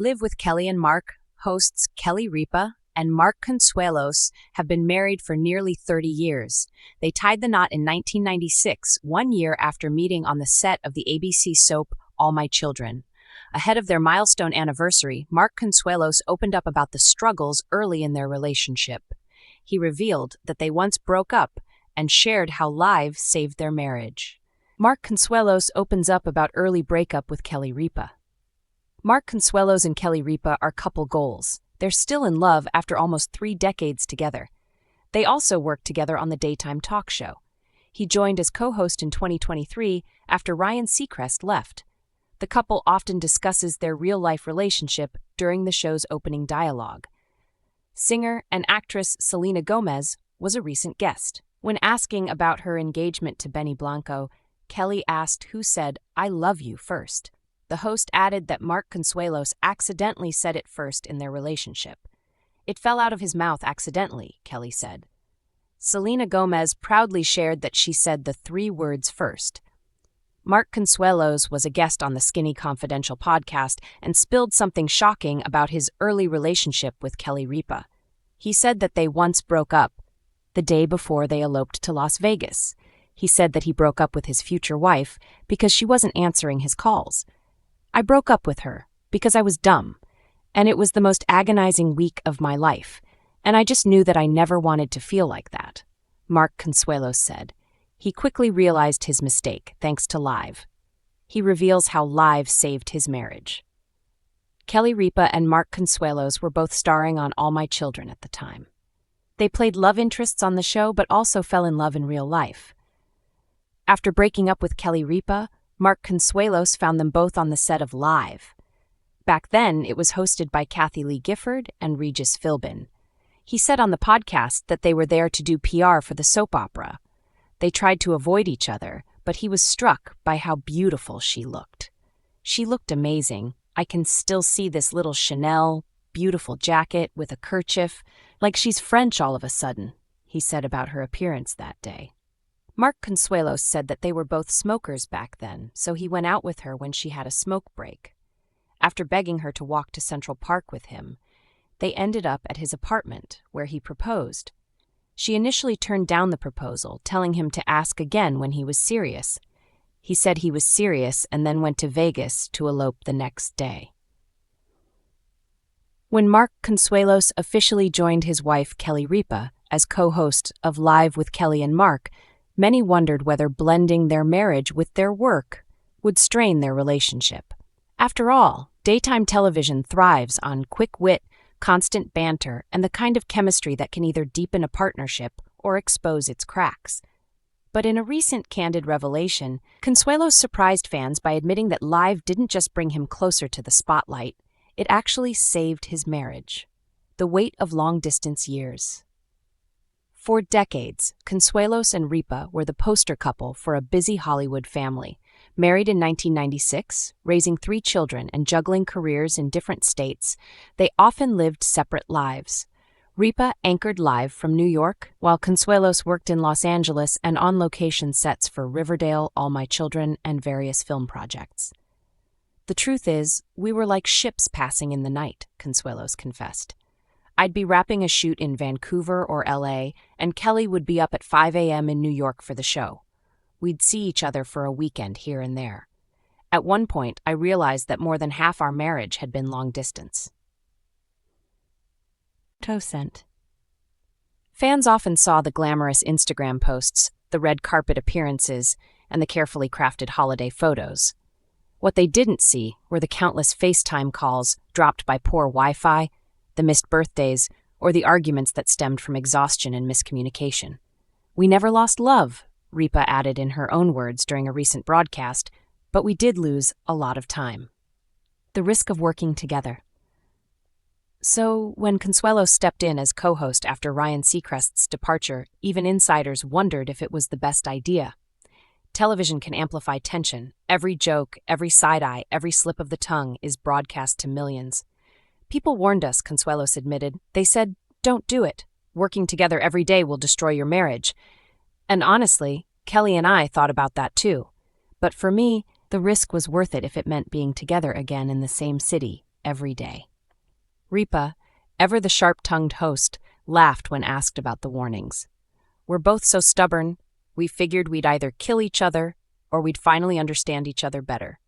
Live with Kelly and Mark, hosts Kelly Ripa and Mark Consuelos have been married for nearly 30 years. They tied the knot in 1996, 1 year after meeting on the set of the ABC soap All My Children. Ahead of their milestone anniversary, Mark Consuelos opened up about the struggles early in their relationship. He revealed that they once broke up and shared how Live saved their marriage. Mark Consuelos opens up about early breakup with Kelly Ripa. Mark Consuelos and Kelly Ripa are couple goals. They're still in love after almost 3 decades together. They also worked together on the daytime talk show. He joined as co-host in 2023 after Ryan Seacrest left. The couple often discusses their real-life relationship during the show's opening dialogue. Singer and actress Selena Gomez was a recent guest. When asking about her engagement to Benny Blanco, Kelly asked who said, "I love you" first. The host added that Mark Consuelos accidentally said it first in their relationship. "It fell out of his mouth accidentally," Kelly said. Selena Gomez proudly shared that she said the 3 words first. Mark Consuelos was a guest on the Skinny Confidential podcast and spilled something shocking about his early relationship with Kelly Ripa. He said that they once broke up the day before they eloped to Las Vegas. He said that he broke up with his future wife because she wasn't answering his calls. "I broke up with her because I was dumb, and it was the most agonizing week of my life, and I just knew that I never wanted to feel like that," Mark Consuelos said. He quickly realized his mistake, thanks to Live. He reveals how Live saved his marriage. Kelly Ripa and Mark Consuelos were both starring on All My Children at the time. They played love interests on the show, but also fell in love in real life. After breaking up with Kelly Ripa, Mark Consuelos found them both on the set of Live. Back then, it was hosted by Kathy Lee Gifford and Regis Philbin. He said on the podcast that they were there to do PR for the soap opera. They tried to avoid each other, but he was struck by how beautiful she looked. "She looked amazing. I can still see this little Chanel, beautiful jacket with a kerchief, like she's French all of a sudden," he said about her appearance that day. Mark Consuelos said that they were both smokers back then, so he went out with her when she had a smoke break. After begging her to walk to Central Park with him, they ended up at his apartment, where he proposed. She initially turned down the proposal, telling him to ask again when he was serious. He said he was serious and then went to Vegas to elope the next day. When Mark Consuelos officially joined his wife Kelly Ripa as co-host of Live with Kelly and Mark, many wondered whether blending their marriage with their work would strain their relationship. After all, daytime television thrives on quick wit, constant banter, and the kind of chemistry that can either deepen a partnership or expose its cracks. But in a recent candid revelation, Consuelos surprised fans by admitting that Live didn't just bring him closer to the spotlight, it actually saved his marriage. The weight of long-distance years. For decades, Consuelos and Ripa were the poster couple for a busy Hollywood family. Married in 1996, raising 3 children and juggling careers in different states, they often lived separate lives. Ripa anchored Live from New York, while Consuelos worked in Los Angeles and on location sets for Riverdale, All My Children, and various film projects. "The truth is, we were like ships passing in the night," Consuelos confessed. "I'd be wrapping a shoot in Vancouver or LA, and Kelly would be up at 5 a.m. in New York for the show. We'd see each other for a weekend here and there. At one point, I realized that more than half our marriage had been long distance." Sent. Fans often saw the glamorous Instagram posts, the red carpet appearances, and the carefully crafted holiday photos. What they didn't see were the countless FaceTime calls dropped by poor Wi-Fi, the missed birthdays, or the arguments that stemmed from exhaustion and miscommunication. "We never lost love," Ripa added in her own words during a recent broadcast, "but we did lose a lot of time." The risk of working together. So, when Consuelos stepped in as co-host after Ryan Seacrest's departure, even insiders wondered if it was the best idea. Television can amplify tension. Every joke, every side-eye, every slip of the tongue is broadcast to millions. "People warned us," Consuelos admitted. "They said, 'Don't do it. Working together every day will destroy your marriage.' And honestly, Kelly and I thought about that too. But for me, the risk was worth it if it meant being together again in the same city," every day. Ripa, ever the sharp-tongued host, laughed when asked about the warnings. We're both so stubborn, we figured we'd either kill each other or we'd finally understand each other better.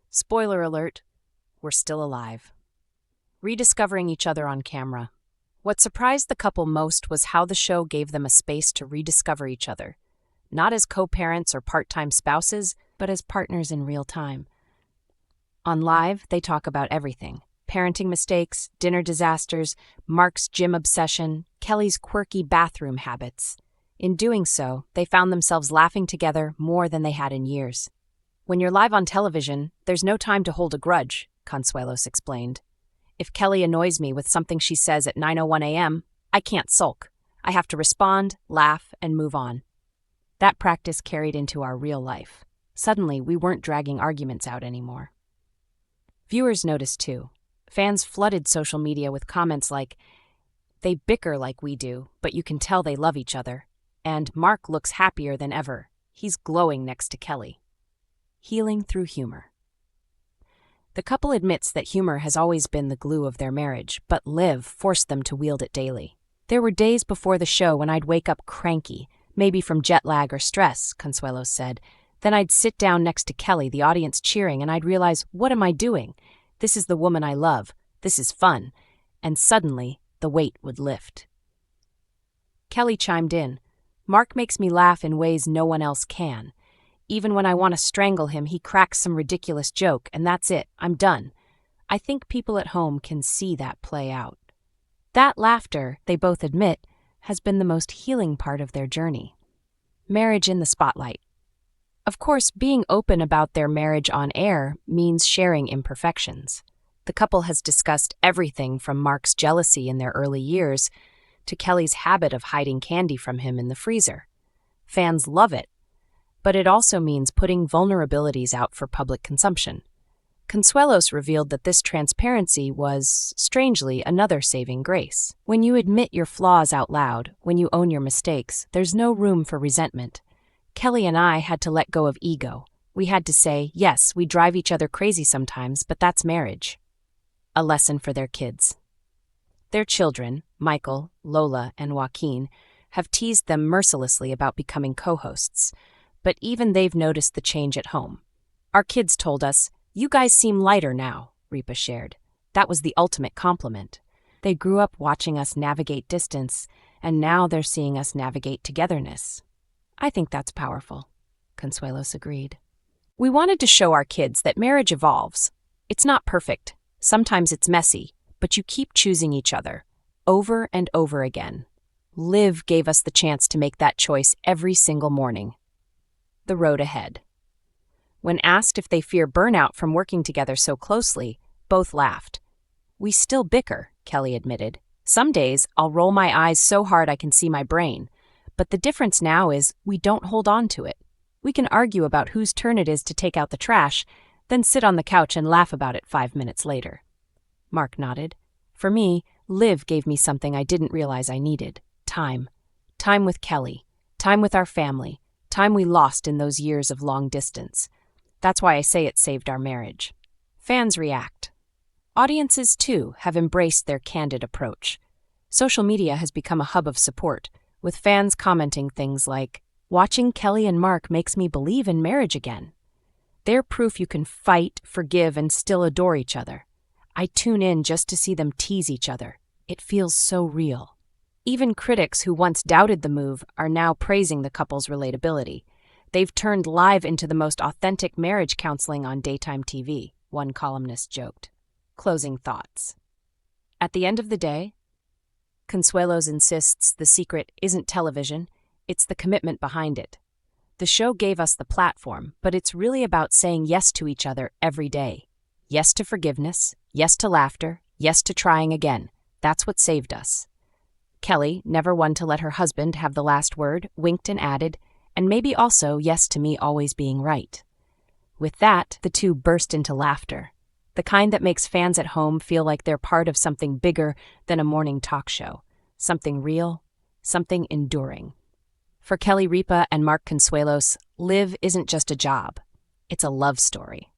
Spoiler alert, we're still alive. Rediscovering each other on camera. What surprised the couple most was how the show gave them a space to rediscover each other, not as co-parents or part-time spouses, but as partners in real time. On Live, they talk about everything: parenting mistakes, dinner disasters, Mark's gym obsession, Kelly's quirky bathroom habits. In doing so, they found themselves laughing together more than they had in years. When you're live on television, there's no time to hold a grudge, Consuelos explained. If Kelly annoys me with something she says at 9:01 a.m., I can't sulk. I have to respond, laugh, and move on. That practice carried into our real life. Suddenly, we weren't dragging arguments out anymore. Viewers noticed too. Fans flooded social media with comments like, "They bicker like we do, but you can tell they love each other," and "Mark looks happier than ever. He's glowing next to Kelly." Healing through humor. The couple admits that humor has always been the glue of their marriage, but Liv forced them to wield it daily. "There were days before the show when I'd wake up cranky, maybe from jet lag or stress," Consuelos said. "Then I'd sit down next to Kelly, the audience cheering, and I'd realize, what am I doing? This is the woman I love. This is fun." And suddenly, the weight would lift. Kelly chimed in. "Mark makes me laugh in ways no one else can. Even when I want to strangle him, he cracks some ridiculous joke, and that's it. I'm done." I think people at home can see that play out. That laughter, they both admit, has been the most healing part of their journey. Marriage in the spotlight. Of course, being open about their marriage on air means sharing imperfections. The couple has discussed everything from Mark's jealousy in their early years to Kelly's habit of hiding candy from him in the freezer. Fans love it, but it also means putting vulnerabilities out for public consumption. Consuelos revealed that this transparency was, strangely, another saving grace. When you admit your flaws out loud, when you own your mistakes, there's no room for resentment. Kelly and I had to let go of ego. We had to say, yes, we drive each other crazy sometimes, but that's marriage. A lesson for their kids. Their children, Michael, Lola, and Joaquin, have teased them mercilessly about becoming co-hosts, but even they've noticed the change at home. "Our kids told us, 'You guys seem lighter now,'" Ripa shared. "That was the ultimate compliment. They grew up watching us navigate distance, and now they're seeing us navigate togetherness." "I think that's powerful," Consuelos agreed. "We wanted to show our kids that marriage evolves. It's not perfect. Sometimes it's messy, but you keep choosing each other, over and over again. Liv gave us the chance to make that choice every single morning." The road ahead. When asked if they fear burnout from working together so closely, both laughed. "We still bicker," Kelly admitted. "Some days I'll roll my eyes so hard I can see my brain. But the difference now is we don't hold on to it. We can argue about whose turn it is to take out the trash, then sit on the couch and laugh about it 5 minutes later." Mark nodded. "For me, Liv gave me something I didn't realize I needed. Time. Time with Kelly. Time with our family. Time we lost in those years of long distance. That's why I say it saved our marriage." Fans react. Audiences, too, have embraced their candid approach. Social media has become a hub of support, with fans commenting things like, "Watching Kelly and Mark makes me believe in marriage again. They're proof you can fight, forgive, and still adore each other. I tune in just to see them tease each other. It feels so real." Even critics who once doubted the move are now praising the couple's relatability. "They've turned Live into the most authentic marriage counseling on daytime TV," one columnist joked. Closing thoughts. At the end of the day, Consuelos insists the secret isn't television, it's the commitment behind it. The show gave us the platform, but it's really about saying yes to each other every day. Yes to forgiveness, yes to laughter, yes to trying again. That's what saved us. Kelly, never one to let her husband have the last word, winked and added, "And maybe also yes to me always being right." With that, the two burst into laughter, the kind that makes fans at home feel like they're part of something bigger than a morning talk show, something real, something enduring. For Kelly Ripa and Mark Consuelos, Liv isn't just a job. It's a love story.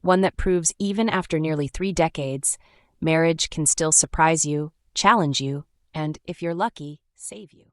One that proves even after nearly 3 decades, Marriage can still surprise you, challenge you, and if you're lucky, save you.